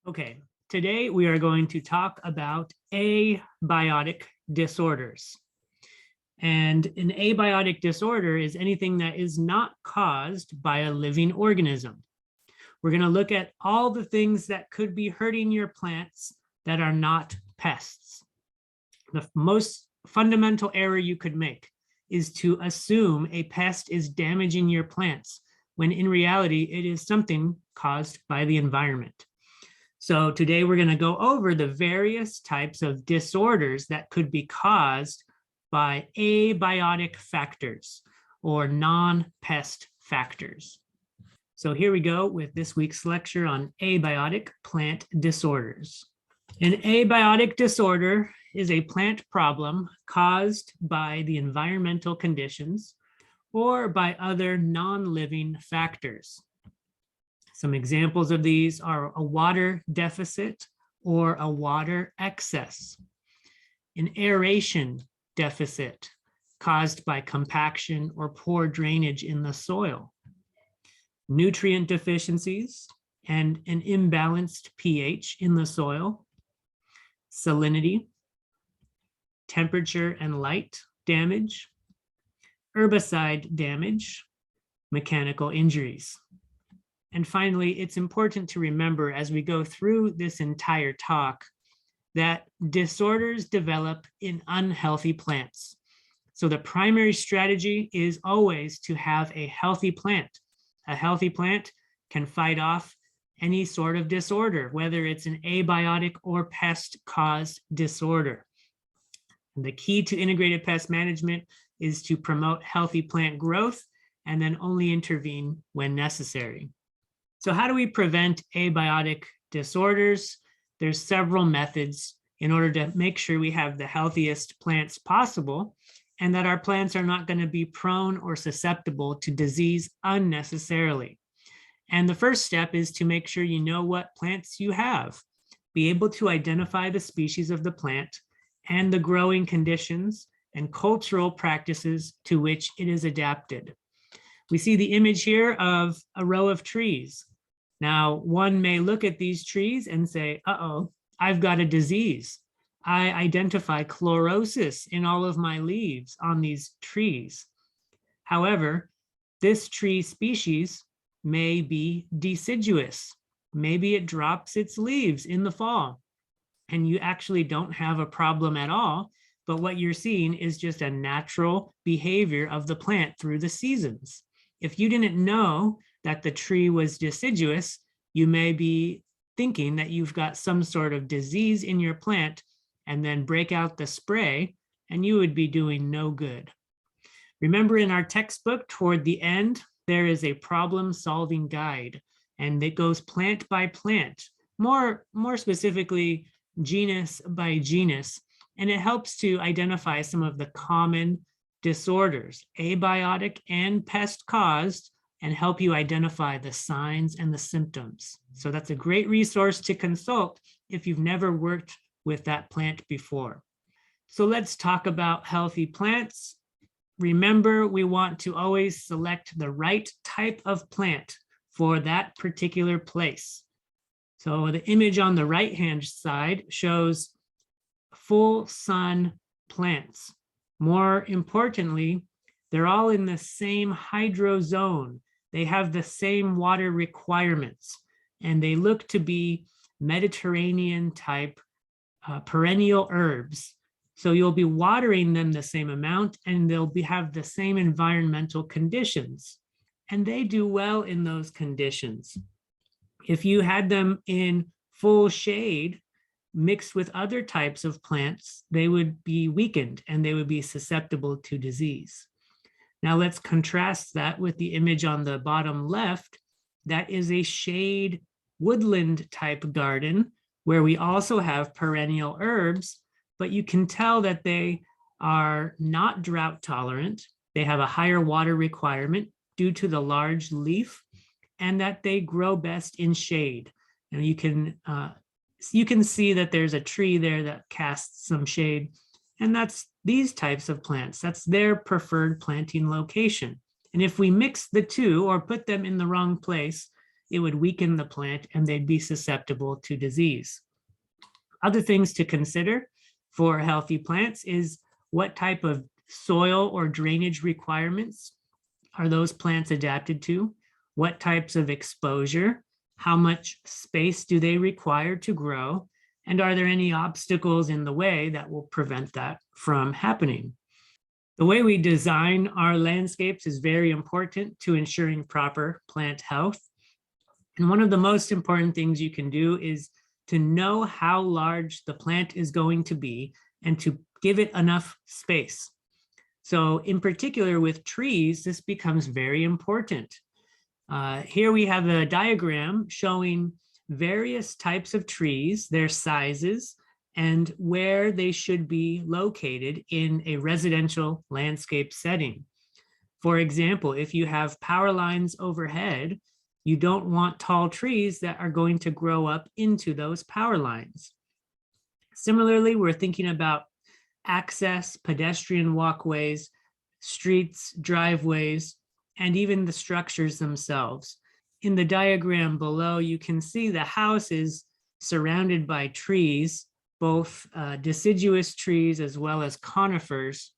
Okay, today we are going to talk about abiotic disorders. And an abiotic disorder is anything that is not caused by a living organism. We're going to look at all the things that could be hurting your plants that are not pests. The most fundamental error you could make is to assume a pest is damaging your plants, when in reality, it is something caused by the environment. So today we're going to go over the various types of disorders that could be caused by abiotic factors or non-pest factors. So here we go with this week's lecture on abiotic plant disorders. An abiotic disorder is a plant problem caused by the environmental conditions or by other non-living factors. Some examples of these are a water deficit or a water excess, an aeration deficit caused by compaction or poor drainage in the soil, nutrient deficiencies and an imbalanced pH in the soil, salinity, temperature and light damage, herbicide damage, mechanical injuries. And finally, it's important to remember as we go through this entire talk that disorders develop in unhealthy plants. So the primary strategy is always to have a healthy plant. A healthy plant can fight off any sort of disorder, whether it's an abiotic or pest-caused disorder. And the key to integrated pest management is to promote healthy plant growth and then only intervene when necessary. So how do we prevent abiotic disorders? There's several methods in order to make sure we have the healthiest plants possible and that our plants are not going to be prone or susceptible to disease unnecessarily. And the first step is to make sure you know what plants you have. Be able to identify the species of the plant and the growing conditions and cultural practices to which it is adapted. We see the image here of a row of trees. Now, one may look at these trees and say, uh-oh, I've got a disease. I identify chlorosis in all of my leaves on these trees. However, this tree species may be deciduous. Maybe it drops its leaves in the fall, and you actually don't have a problem at all, but what you're seeing is just a natural behavior of the plant through the seasons. If you didn't know that the tree was deciduous, you may be thinking that you've got some sort of disease in your plant and then break out the spray and you would be doing no good. Remember in our textbook toward the end, there is a problem-solving guide and it goes plant by plant, more specifically genus by genus, and it helps to identify some of the common disorders, abiotic and pest-caused, and help you identify the signs and the symptoms. So that's a great resource to consult if you've never worked with that plant before. So let's talk about healthy plants. Remember, we want to always select the right type of plant for that particular place. So the image on the right-hand side shows full sun plants. More importantly, they're all in the same hydro zone. They have the same water requirements, and they look to be Mediterranean type perennial herbs. So you'll be watering them the same amount and they'll have the same environmental conditions. And they do well in those conditions. If you had them in full shade mixed with other types of plants, they would be weakened and they would be susceptible to disease. Now let's contrast that with the image on the bottom left. That is a shade woodland type garden where we also have perennial herbs, but you can tell that they are not drought tolerant. They have a higher water requirement due to the large leaf, and that they grow best in shade. And you can see that there's a tree there that casts some shade, and that's these types of plants. That's their preferred planting location. And if we mix the two or put them in the wrong place, it would weaken the plant and they'd be susceptible to disease. Other things to consider for healthy plants is what type of soil or drainage requirements are those plants adapted to? What types of exposure? How much space do they require to grow? And are there any obstacles in the way that will prevent that from happening? The way we design our landscapes is very important to ensuring proper plant health. And one of the most important things you can do is to know how large the plant is going to be and to give it enough space. So in particular with trees, this becomes very important. Here we have a diagram showing various types of trees, their sizes, and where they should be located in a residential landscape setting. For example, if you have power lines overhead, you don't want tall trees that are going to grow up into those power lines. Similarly, we're thinking about access, pedestrian walkways, streets, driveways, and even the structures themselves. In the diagram below, you can see the house is surrounded by trees, both deciduous trees as well as conifers.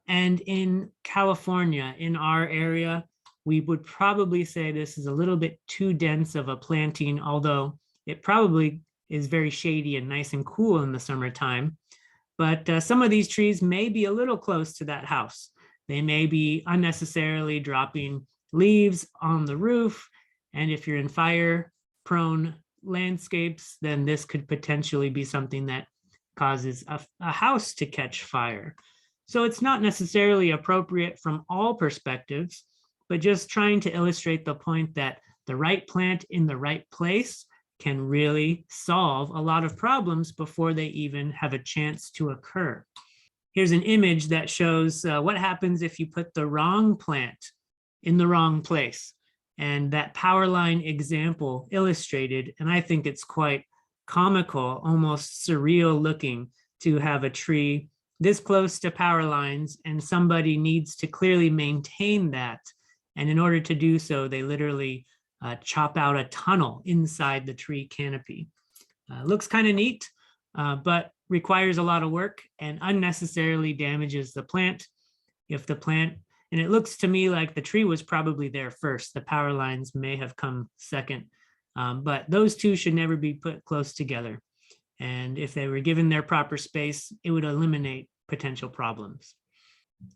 And in California, in our area, we would probably say this is a little bit too dense of a planting, although it probably is very shady and nice and cool in the summertime. But some of these trees may be a little close to that house. They may be unnecessarily dropping leaves on the roof. And if you're in fire-prone landscapes, then this could potentially be something that causes a house to catch fire. So it's not necessarily appropriate from all perspectives, but just trying to illustrate the point that the right plant in the right place can really solve a lot of problems before they even have a chance to occur. Here's an image that shows what happens if you put the wrong plant in the wrong place. And that power line example illustrated, and I think it's quite comical, almost surreal looking to have a tree this close to power lines, and somebody needs to clearly maintain that. And in order to do so, they literally chop out a tunnel inside the tree canopy. Looks kind of neat, but requires a lot of work and unnecessarily damages the plant. If the plant, and it looks to me like the tree was probably there first, the power lines may have come second, but those two should never be put close together. And if they were given their proper space, it would eliminate potential problems.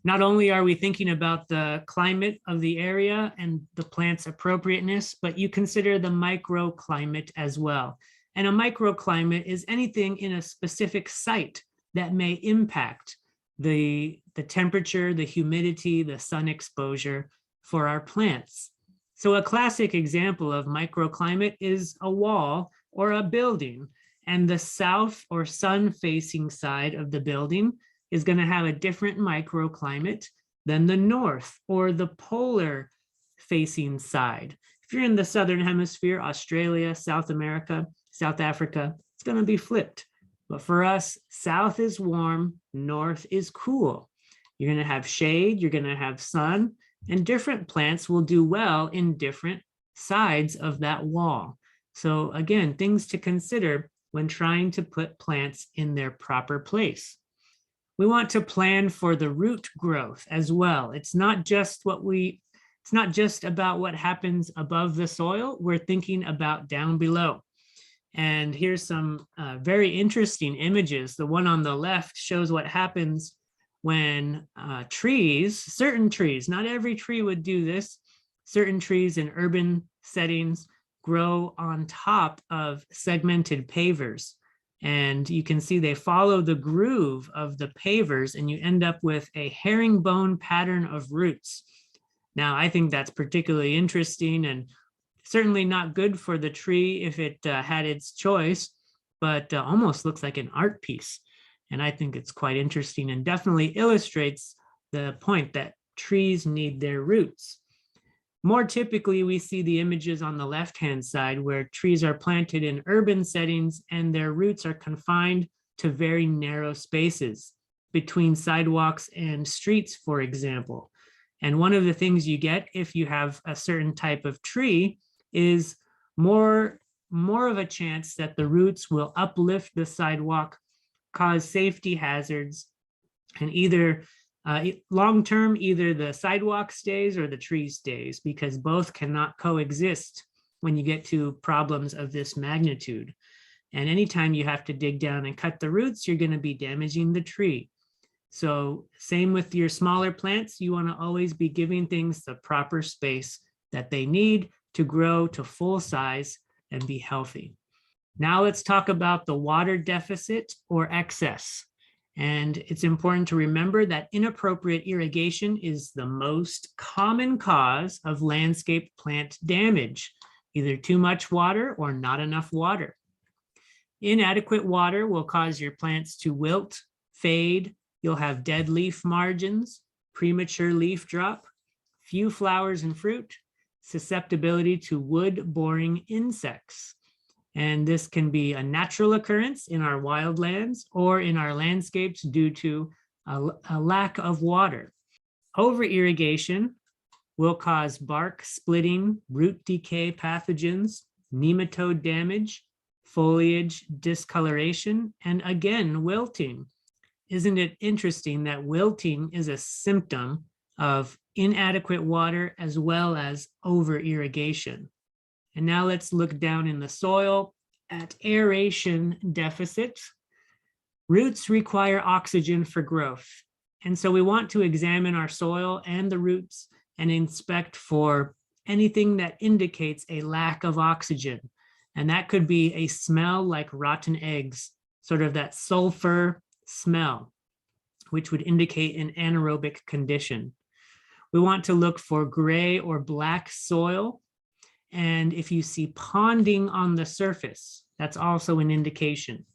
Not only are we thinking about the climate of the area and the plant's appropriateness, but you consider the microclimate as well. And a microclimate is anything in a specific site that may impact the temperature, the humidity, the sun exposure for our plants. So a classic example of microclimate is a wall or a building, and the south or sun-facing side of the building is going to have a different microclimate than the north or the polar facing side. If you're in the southern hemisphere, Australia, South America, South Africa, it's going to be flipped. But for us, south is warm, north is cool. You're going to have shade, you're going to have sun, and different plants will do well in different sides of that wall. So again, things to consider when trying to put plants in their proper place. We want to plan for the root growth as well. It's not just about what happens above the soil. We're thinking about down below. And here's some very interesting images. The one on the left shows what happens when certain trees, not every tree would do this, certain trees in urban settings grow on top of segmented pavers. And you can see they follow the groove of the pavers, and you end up with a herringbone pattern of roots. Now, I think that's particularly interesting and certainly not good for the tree if it had its choice, but almost looks like an art piece. And I think it's quite interesting and definitely illustrates the point that trees need their roots. More typically, we see the images on the left-hand side where trees are planted in urban settings and their roots are confined to very narrow spaces between sidewalks and streets, for example. And one of the things you get if you have a certain type of tree is more of a chance that the roots will uplift the sidewalk, cause safety hazards, and either long-term, either the sidewalk stays or the tree stays, because both cannot coexist when you get to problems of this magnitude. And anytime you have to dig down and cut the roots, you're going to be damaging the tree. So same with your smaller plants, you want to always be giving things the proper space that they need to grow to full size and be healthy. Now let's talk about the water deficit or excess. And it's important to remember that inappropriate irrigation is the most common cause of landscape plant damage, either too much water or not enough water. Inadequate water will cause your plants to wilt, fade. You'll have dead leaf margins, premature leaf drop, few flowers and fruit, susceptibility to wood-boring insects. And this can be a natural occurrence in our wildlands or in our landscapes due to a lack of water. Over-irrigation will cause bark splitting, root decay pathogens, nematode damage, foliage discoloration, and again, wilting. Isn't it interesting that wilting is a symptom of inadequate water as well as over-irrigation? And now let's look down in the soil at aeration deficit. Roots require oxygen for growth. And so we want to examine our soil and the roots and inspect for anything that indicates a lack of oxygen. And that could be a smell like rotten eggs, sort of that sulfur smell, which would indicate an anaerobic condition. We want to look for gray or black soil. And if you see ponding on the surface, that's also an indication.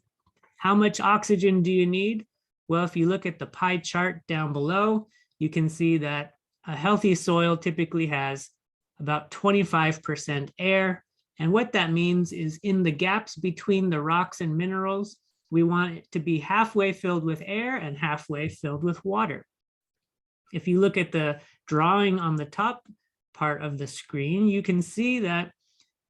How much oxygen do you need? Well, if you look at the pie chart down below, you can see that a healthy soil typically has about 25% air. And what that means is in the gaps between the rocks and minerals, we want it to be halfway filled with air and halfway filled with water. If you look at the drawing on the top part of the screen, you can see that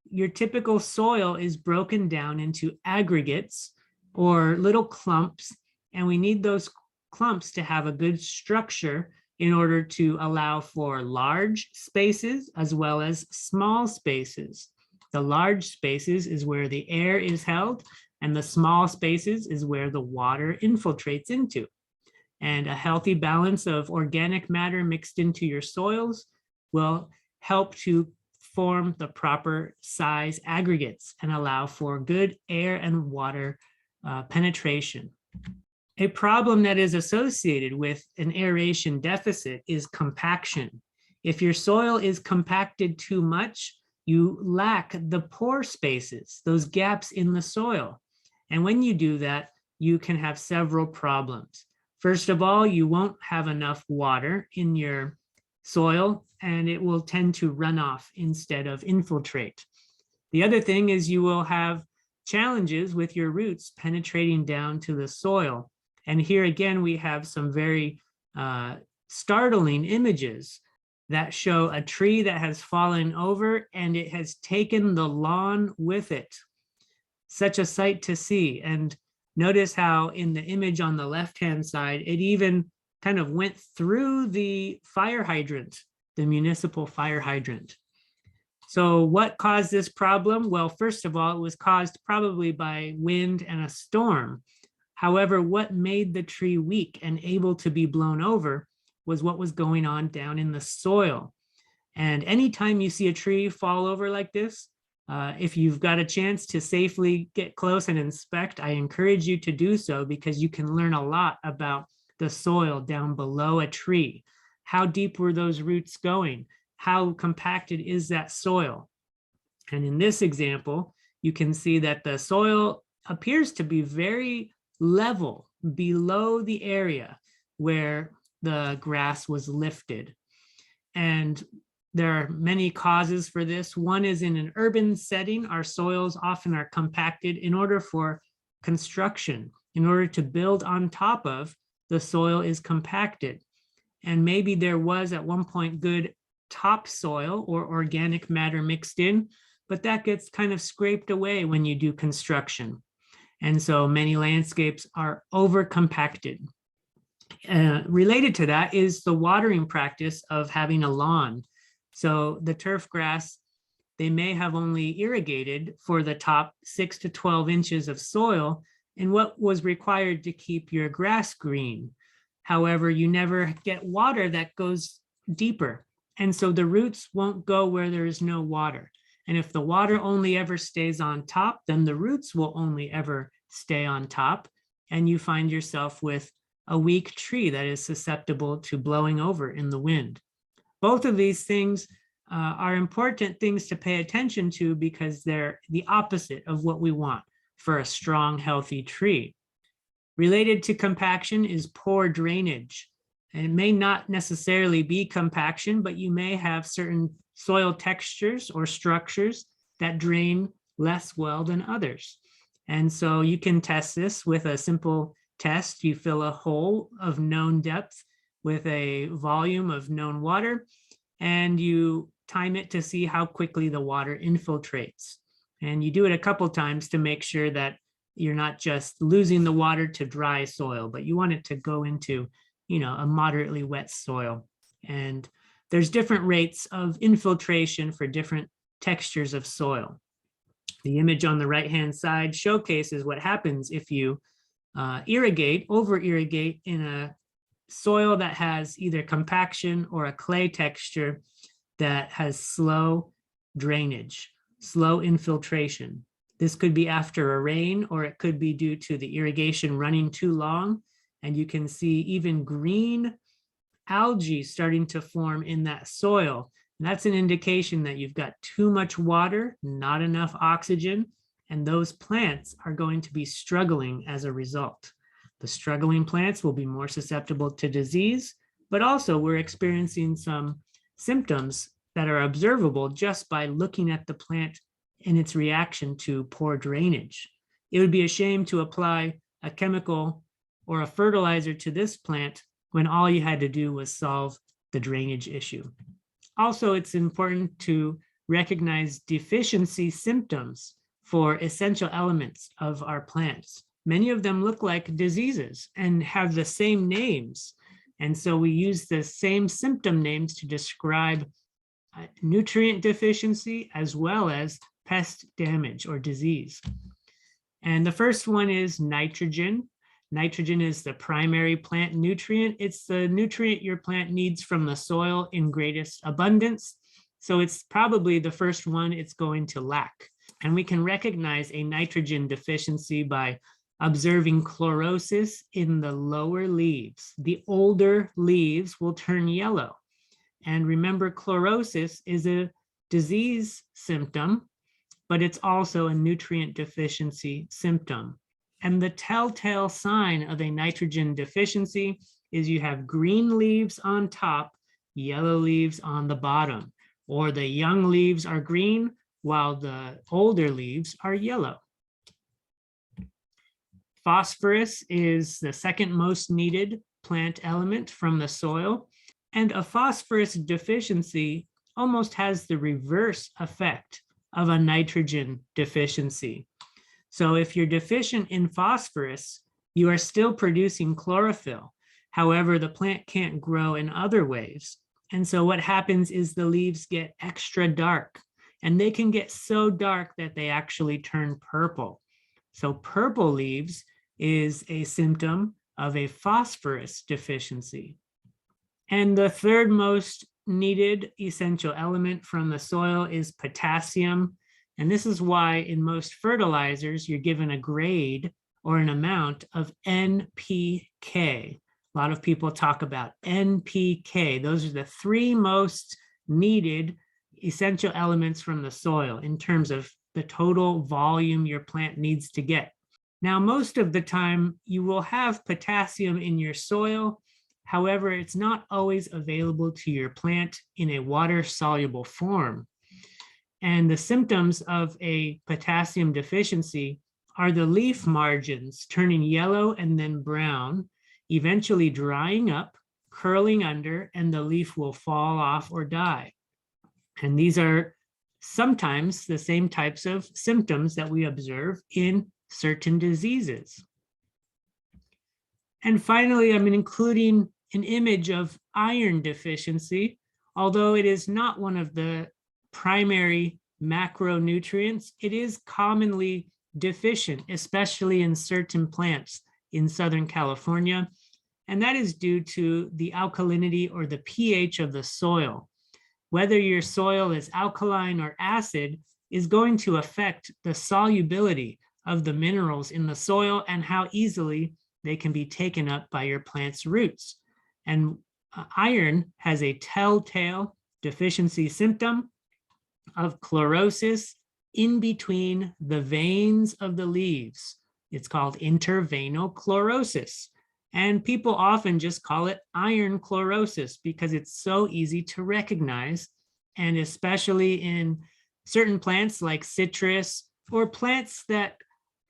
your typical soil is broken down into aggregates or little clumps, and we need those clumps to have a good structure in order to allow for large spaces as well as small spaces. The large spaces is where the air is held, and the small spaces is where the water infiltrates into. And a healthy balance of organic matter mixed into your soils will help to form the proper size aggregates and allow for good air and water penetration. A problem that is associated with an aeration deficit is compaction. If your soil is compacted too much, you lack the pore spaces, those gaps in the soil. And when you do that, you can have several problems. First of all, you won't have enough water in your soil, and it will tend to run off instead of infiltrate. The other thing is you will have challenges with your roots penetrating down to the soil. And here again, we have some very startling images that show a tree that has fallen over and it has taken the lawn with it. Such a sight to see. And notice how in the image on the left-hand side, it even kind of went through the fire hydrant, the municipal fire hydrant. So what caused this problem? Well, first of all, it was caused probably by wind and a storm. However, what made the tree weak and able to be blown over was what was going on down in the soil. And anytime you see a tree fall over like this, if you've got a chance to safely get close and inspect, I encourage you to do so, because you can learn a lot about the soil down below a tree. How deep were those roots going? How compacted is that soil? And in this example, you can see that the soil appears to be very level below the area where the grass was lifted. And there are many causes for this. One is in an urban setting, our soils often are compacted in order for construction, in order to build on top of, the soil is compacted. And maybe there was at one point good topsoil or organic matter mixed in, but that gets kind of scraped away when you do construction. And so many landscapes are over compacted. Related to that is the watering practice of having a lawn. So the turf grass, they may have only irrigated for the top 6 to 12 inches of soil and what was required to keep your grass green. However, you never get water that goes deeper. And so the roots won't go where there is no water. And if the water only ever stays on top, then the roots will only ever stay on top. And you find yourself with a weak tree that is susceptible to blowing over in the wind. Both of these things are important things to pay attention to because they're the opposite of what we want for a strong, healthy tree. Related to compaction is poor drainage. And it may not necessarily be compaction, but you may have certain soil textures or structures that drain less well than others. And so you can test this with a simple test. You fill a hole of known depth with a volume of known water, and you time it to see how quickly the water infiltrates. And you do it a couple times to make sure that you're not just losing the water to dry soil, but you want it to go into, a moderately wet soil. And there's different rates of infiltration for different textures of soil. The image on the right-hand side showcases what happens if you over-irrigate in a soil that has either compaction or a clay texture that has slow drainage, slow infiltration. This could be after a rain, or it could be due to the irrigation running too long. And you can see even green algae starting to form in that soil. And that's an indication that you've got too much water, not enough oxygen, and those plants are going to be struggling as a result. The struggling plants will be more susceptible to disease, but also we're experiencing some symptoms that are observable just by looking at the plant in its reaction to poor drainage. It would be a shame to apply a chemical or a fertilizer to this plant when all you had to do was solve the drainage issue. Also, it's important to recognize deficiency symptoms for essential elements of our plants. Many of them look like diseases and have the same names. And so we use the same symptom names to describe nutrient deficiency as well as pest damage or disease. And the first one is nitrogen. Nitrogen is the primary plant nutrient. It's the nutrient your plant needs from the soil in greatest abundance. So it's probably the first one it's going to lack. And we can recognize a nitrogen deficiency by observing chlorosis in the lower leaves. The older leaves will turn yellow. And remember, chlorosis is a disease symptom, but it's also a nutrient deficiency symptom. And the telltale sign of a nitrogen deficiency is you have green leaves on top, yellow leaves on the bottom, or the young leaves are green while the older leaves are yellow. Phosphorus is the second most needed plant element from the soil, and a phosphorus deficiency almost has the reverse effect of a nitrogen deficiency. So if you're deficient in phosphorus, you are still producing chlorophyll. However, the plant can't grow in other ways. And so what happens is the leaves get extra dark, and they can get so dark that they actually turn purple. So purple leaves is a symptom of a phosphorus deficiency. And the third most needed essential element from the soil is potassium. And this is why in most fertilizers, you're given a grade or an amount of NPK. A lot of people talk about NPK. Those are the three most needed essential elements from the soil in terms of the total volume your plant needs to get. Now, most of the time, you will have potassium in your soil. However, it's not always available to your plant in a water-soluble form. And the symptoms of a potassium deficiency are the leaf margins turning yellow and then brown, eventually drying up, curling under, and the leaf will fall off or die. And these are sometimes the same types of symptoms that we observe in certain diseases. And finally, I'm including an image of iron deficiency. Although it is not one of the primary macronutrients, it is commonly deficient, especially in certain plants in Southern California. And that is due to the alkalinity or the pH of the soil. Whether your soil is alkaline or acid is going to affect the solubility of the minerals in the soil and how easily they can be taken up by your plant's roots. And iron has a telltale deficiency symptom of chlorosis in between the veins of the leaves. It's called interveinal chlorosis. And people often just call it iron chlorosis because it's so easy to recognize. And especially in certain plants like citrus or plants that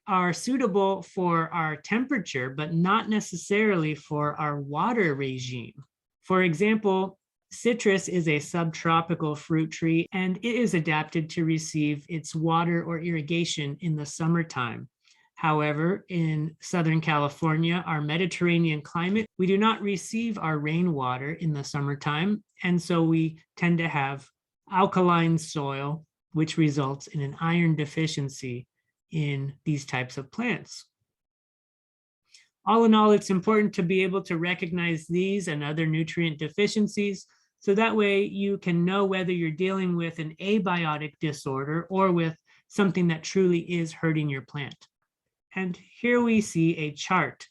are suitable for our temperature, but not necessarily for our water regime. For example, citrus is a subtropical fruit tree, and it is adapted to receive its water or irrigation in the summertime. However, in Southern California, our Mediterranean climate, we do not receive our rainwater in the summertime, and so we tend to have alkaline soil, which results in an iron deficiency in these types of plants. All in all, it's important to be able to recognize these and other nutrient deficiencies so that way you can know whether you're dealing with an abiotic disorder or with something that truly is hurting your plant. And here we see a chart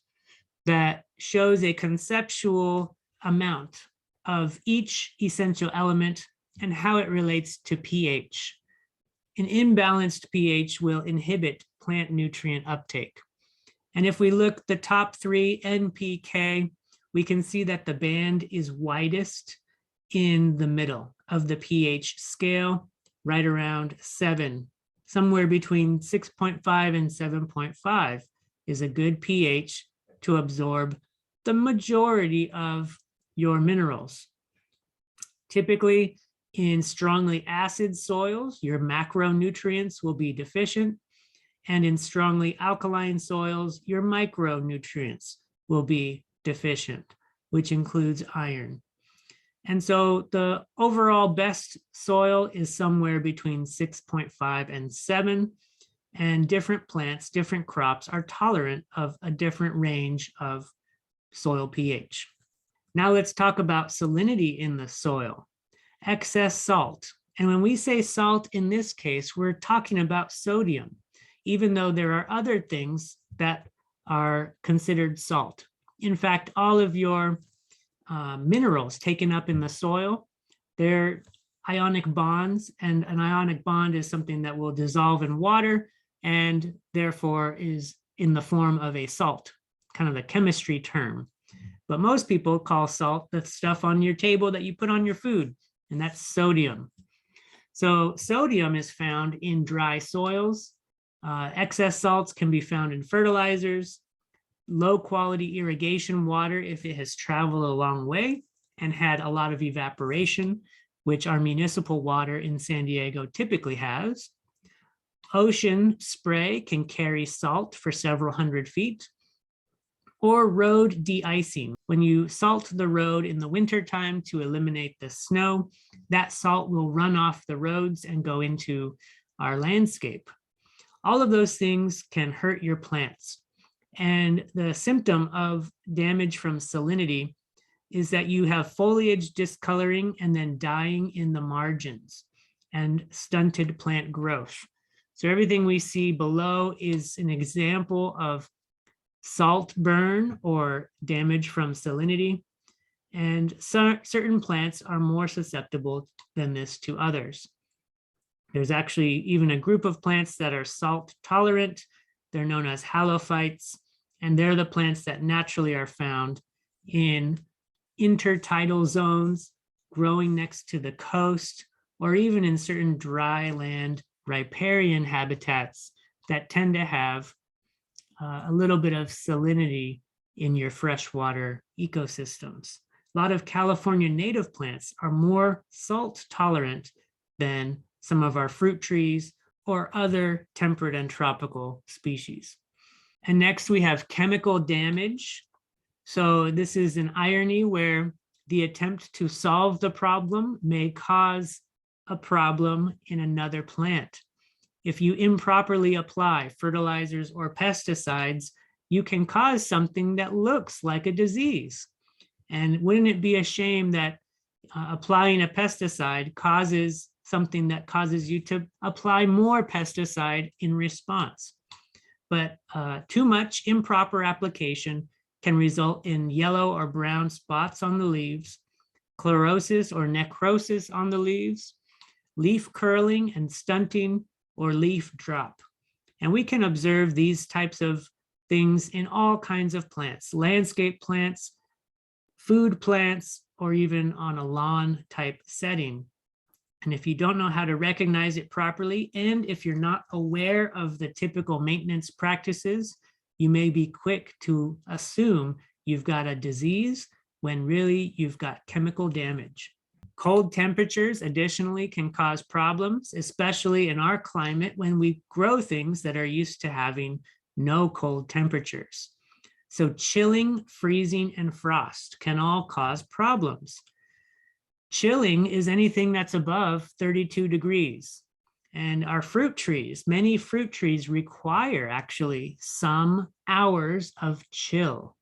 that shows a conceptual amount of each essential element and how it relates to pH. An imbalanced pH will inhibit plant nutrient uptake. And if we look the top three, NPK, we can see that the band is widest in the middle of the pH scale, right around 7. Somewhere between 6.5 and 7.5 is a good pH to absorb the majority of your minerals. Typically, in strongly acid soils, your macronutrients will be deficient, and in strongly alkaline soils, your micronutrients will be deficient, which includes iron. And so the overall best soil is somewhere between 6.5 and 7, and different plants, different crops are tolerant of a different range of soil pH. Now let's talk about salinity in the soil. Excess salt. And when we say salt in this case, we're talking about sodium, even though there are other things that are considered salt. In fact, all of your minerals taken up in the soil, they're ionic bonds, and an ionic bond is something that will dissolve in water and therefore is in the form of a salt, kind of a chemistry term. But most people call salt the stuff on your table that you put on your food, and that's sodium. So sodium is found in dry soils. Excess salts can be found in fertilizers, low quality irrigation water if it has traveled a long way and had a lot of evaporation, which our municipal water in San Diego typically has. Ocean spray can carry salt for several hundred feet. Or road de-icing. When you salt the road in the wintertime to eliminate the snow, that salt will run off the roads and go into our landscape. All of those things can hurt your plants. And the symptom of damage from salinity is that you have foliage discoloring and then dying in the margins and stunted plant growth. So everything we see below is an example of salt burn or damage from salinity. And certain plants are more susceptible than this to others. There's actually even a group of plants that are salt tolerant. They're known as halophytes, and they're the plants that naturally are found in intertidal zones, growing next to the coast, or even in certain dry land riparian habitats that tend to have a little bit of salinity in your freshwater ecosystems. A lot of California native plants are more salt tolerant than some of our fruit trees, or other temperate and tropical species. And next we have chemical damage. So this is an irony where the attempt to solve the problem may cause a problem in another plant. If you improperly apply fertilizers or pesticides, you can cause something that looks like a disease. And wouldn't it be a shame that applying a pesticide causes something that causes you to apply more pesticide in response? But too much improper application can result in yellow or brown spots on the leaves, chlorosis or necrosis on the leaves, leaf curling and stunting, or leaf drop. And we can observe these types of things in all kinds of plants, landscape plants, food plants, or even on a lawn type setting. And if you don't know how to recognize it properly, and if you're not aware of the typical maintenance practices, you may be quick to assume you've got a disease when really you've got chemical damage. Cold temperatures additionally can cause problems, especially in our climate when we grow things that are used to having no cold temperatures. So chilling, freezing, and frost can all cause problems. Chilling is anything that's above 32 degrees. And our fruit trees, many fruit trees require actually some hours of chill.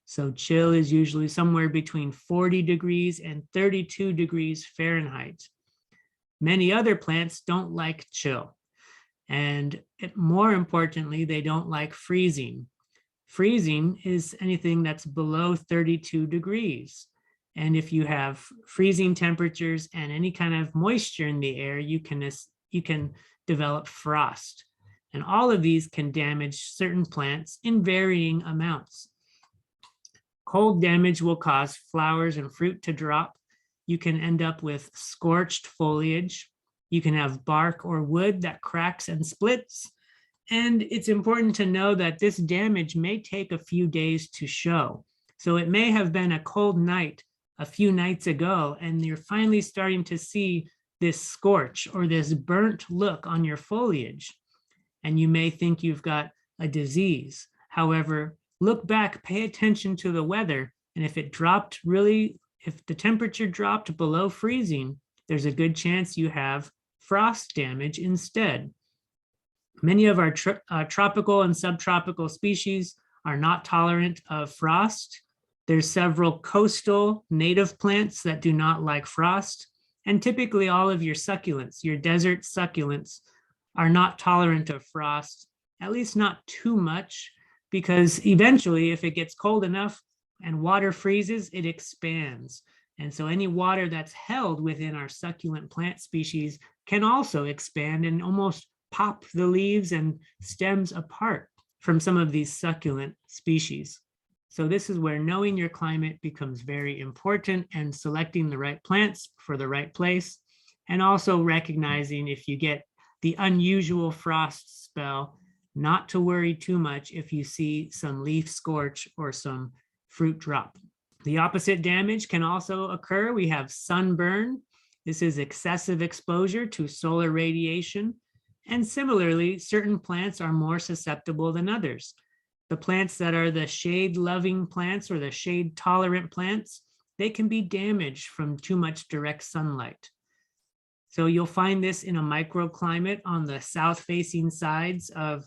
So chill is usually somewhere between 40 degrees and 32 degrees Fahrenheit. Many other plants don't like chill. And more importantly, they don't like freezing. Freezing is anything that's below 32 degrees. And if you have freezing temperatures and any kind of moisture in the air, you can develop frost. And all of these can damage certain plants in varying amounts. Cold damage will cause flowers and fruit to drop. You can end up with scorched foliage. You can have bark or wood that cracks and splits. And it's important to know that this damage may take a few days to show. So it may have been a cold night a few nights ago, and you're finally starting to see this scorch or this burnt look on your foliage. And you may think you've got a disease. However, look back, pay attention to the weather. And if if the temperature dropped below freezing, there's a good chance you have frost damage instead. Many of our tropical and subtropical species are not tolerant of frost. There's several coastal native plants that do not like frost. And typically all of your succulents, your desert succulents, are not tolerant of frost, at least not too much, because eventually if it gets cold enough and water freezes, it expands. And so any water that's held within our succulent plant species can also expand and almost pop the leaves and stems apart from some of these succulent species. So this is where knowing your climate becomes very important, and selecting the right plants for the right place, and also recognizing if you get the unusual frost spell, not to worry too much if you see some leaf scorch or some fruit drop. The opposite damage can also occur. We have sunburn. This is excessive exposure to solar radiation. And similarly, certain plants are more susceptible than others. The plants that are the shade-loving plants or the shade-tolerant plants, they can be damaged from too much direct sunlight. So you'll find this in a microclimate on the south-facing sides of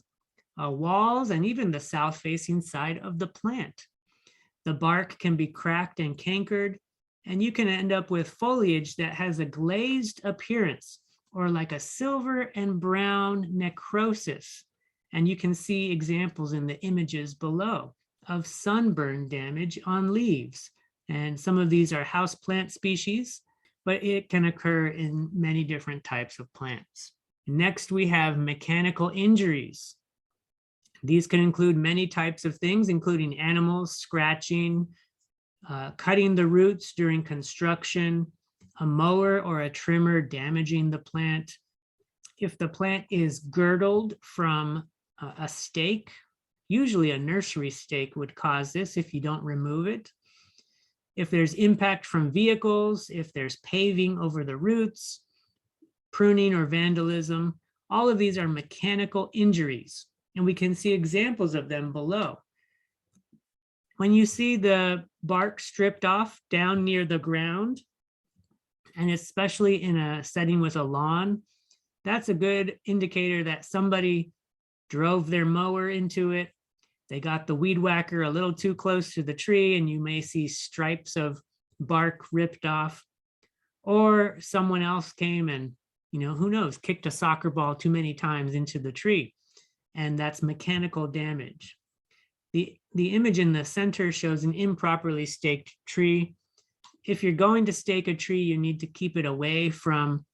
walls and even the south-facing side of the plant. The bark can be cracked and cankered, and you can end up with foliage that has a glazed appearance or like a silver and brown necrosis. And you can see examples in the images below of sunburn damage on leaves. And some of these are houseplant species, but it can occur in many different types of plants. Next, we have mechanical injuries. These can include many types of things, including animals scratching, cutting the roots during construction, a mower or a trimmer damaging the plant. If the plant is girdled from a stake, usually a nursery stake would cause this if you don't remove it. If there's impact from vehicles, if there's paving over the roots, pruning or vandalism. All of these are mechanical injuries, and we can see examples of them below. When you see the bark stripped off down near the ground, and especially in a setting with a lawn, that's a good indicator that somebody drove their mower into it. They got the weed whacker a little too close to the tree, and you may see stripes of bark ripped off. Or someone else came and, who knows, kicked a soccer ball too many times into the tree, and that's mechanical damage. The image in the center shows an improperly staked tree. If you're going to stake a tree, you need to keep it away from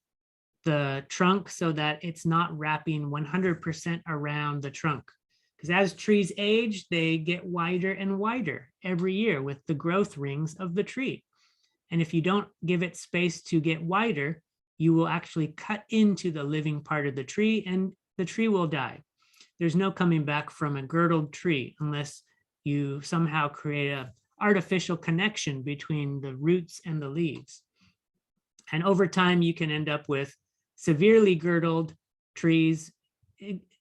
the trunk so that it's not wrapping 100% around the trunk. Because as trees age, they get wider and wider every year with the growth rings of the tree. And if you don't give it space to get wider, you will actually cut into the living part of the tree and the tree will die. There's no coming back from a girdled tree unless you somehow create an artificial connection between the roots and the leaves. And over time, you can end up with severely girdled trees,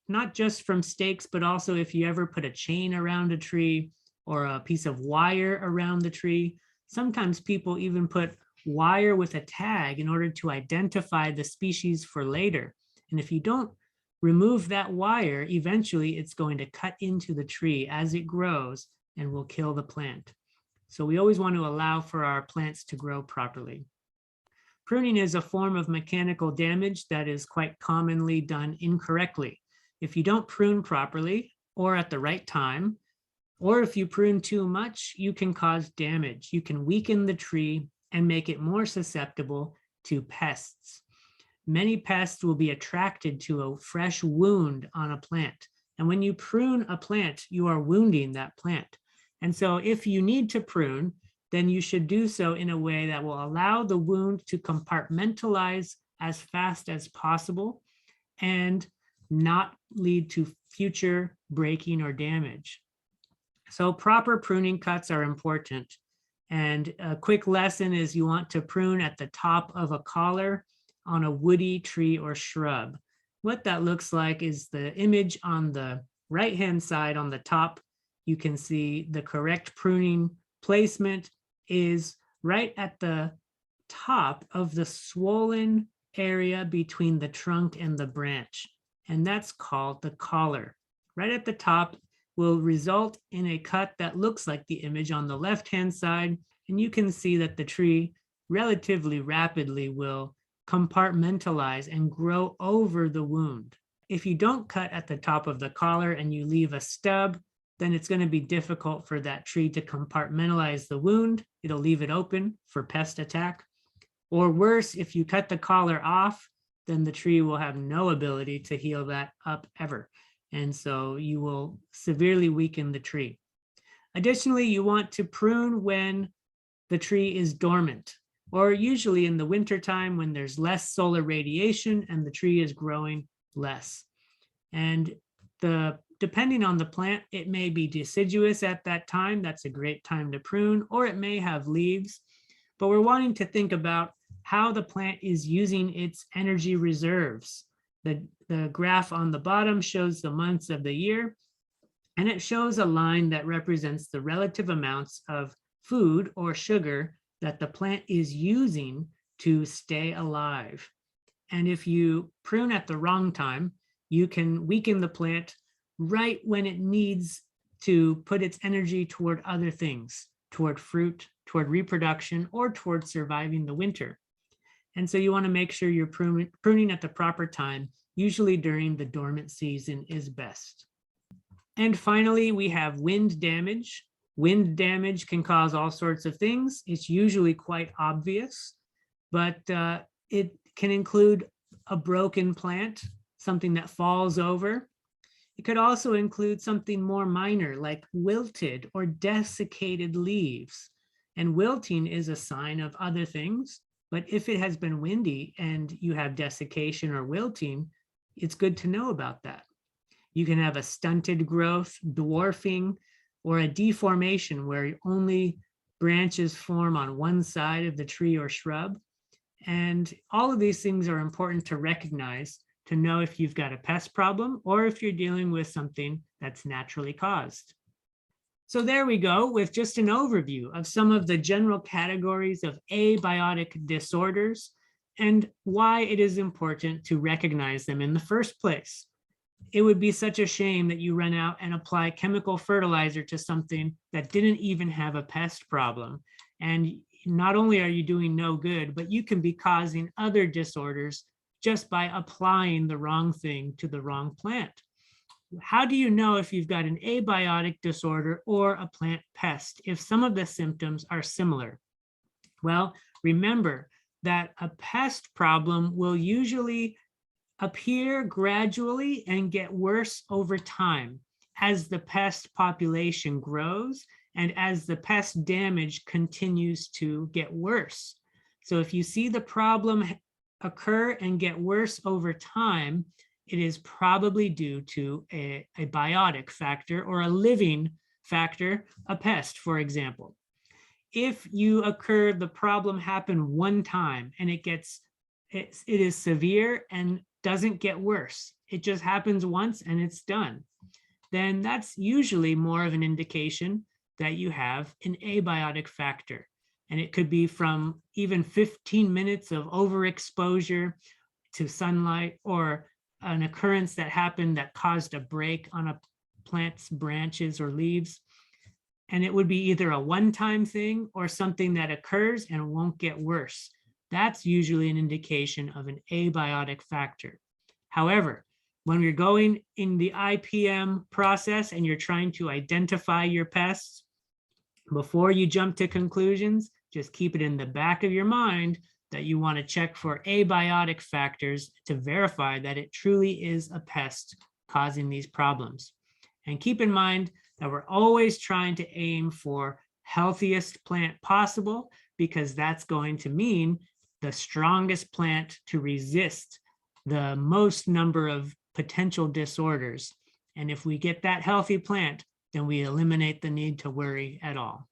not just from stakes, but also if you ever put a chain around a tree or a piece of wire around the tree. Sometimes people even put wire with a tag in order to identify the species for later. And if you don't remove that wire, eventually it's going to cut into the tree as it grows and will kill the plant. So we always want to allow for our plants to grow properly. Pruning is a form of mechanical damage that is quite commonly done incorrectly. If you don't prune properly or at the right time, or if you prune too much, you can cause damage. You can weaken the tree and make it more susceptible to pests. Many pests will be attracted to a fresh wound on a plant. And when you prune a plant, you are wounding that plant. And so if you need to prune, then you should do so in a way that will allow the wound to compartmentalize as fast as possible and not lead to future breaking or damage. So proper pruning cuts are important. And a quick lesson is you want to prune at the top of a collar on a woody tree or shrub. What that looks like is the image on the right-hand side on the top. You can see the correct pruning placement is right at the top of the swollen area between the trunk and the branch. And that's called the collar. Right at the top will result in a cut that looks like the image on the left-hand side. And you can see that the tree relatively rapidly will compartmentalize and grow over the wound. If you don't cut at the top of the collar and you leave a stub, then it's going to be difficult for that tree to compartmentalize the wound. It'll leave it open for pest attack. Or worse, if you cut the collar off, then the tree will have no ability to heal that up ever. And so you will severely weaken the tree. Additionally, you want to prune when the tree is dormant, or usually in the wintertime when there's less solar radiation and the tree is growing less. And depending on the plant, it may be deciduous at that time. That's a great time to prune, or it may have leaves. But we're wanting to think about how the plant is using its energy reserves. The graph on the bottom shows the months of the year, and it shows a line that represents the relative amounts of food or sugar that the plant is using to stay alive. And if you prune at the wrong time, you can weaken the plant right when it needs to put its energy toward other things, toward fruit, toward reproduction, or toward surviving the winter. And so you want to make sure you're pruning at the proper time, usually during the dormant season is best. And finally, we have wind damage. Wind damage can cause all sorts of things. It's usually quite obvious, but it can include a broken plant, something that falls over. It could also include something more minor like wilted or desiccated leaves. And wilting is a sign of other things, but if it has been windy and you have desiccation or wilting, it's good to know about that. You can have a stunted growth, dwarfing, or a deformation where only branches form on one side of the tree or shrub. And all of these things are important to recognize to know if you've got a pest problem or if you're dealing with something that's naturally caused. So there we go with just an overview of some of the general categories of abiotic disorders and why it is important to recognize them in the first place. It would be such a shame that you run out and apply chemical fertilizer to something that didn't even have a pest problem. And not only are you doing no good, but you can be causing other disorders just by applying the wrong thing to the wrong plant. How do you know if you've got an abiotic disorder or a plant pest if some of the symptoms are similar? Well, remember that a pest problem will usually appear gradually and get worse over time as the pest population grows and as the pest damage continues to get worse. So if you see the problem occur and get worse over time, it is probably due to a biotic factor or a living factor, a pest, for example. If the problem happened one time and it is severe and doesn't get worse, it just happens once and it's done, then that's usually more of an indication that you have an abiotic factor. And it could be from even 15 minutes of overexposure to sunlight or an occurrence that happened that caused a break on a plant's branches or leaves. And it would be either a one-time thing or something that occurs and won't get worse. That's usually an indication of an abiotic factor. However, when you're going in the IPM process and you're trying to identify your pests, before you jump to conclusions, just keep it in the back of your mind that you want to check for abiotic factors to verify that it truly is a pest causing these problems. And keep in mind that we're always trying to aim for healthiest plant possible, because that's going to mean the strongest plant to resist the most number of potential disorders. And if we get that healthy plant, then we eliminate the need to worry at all.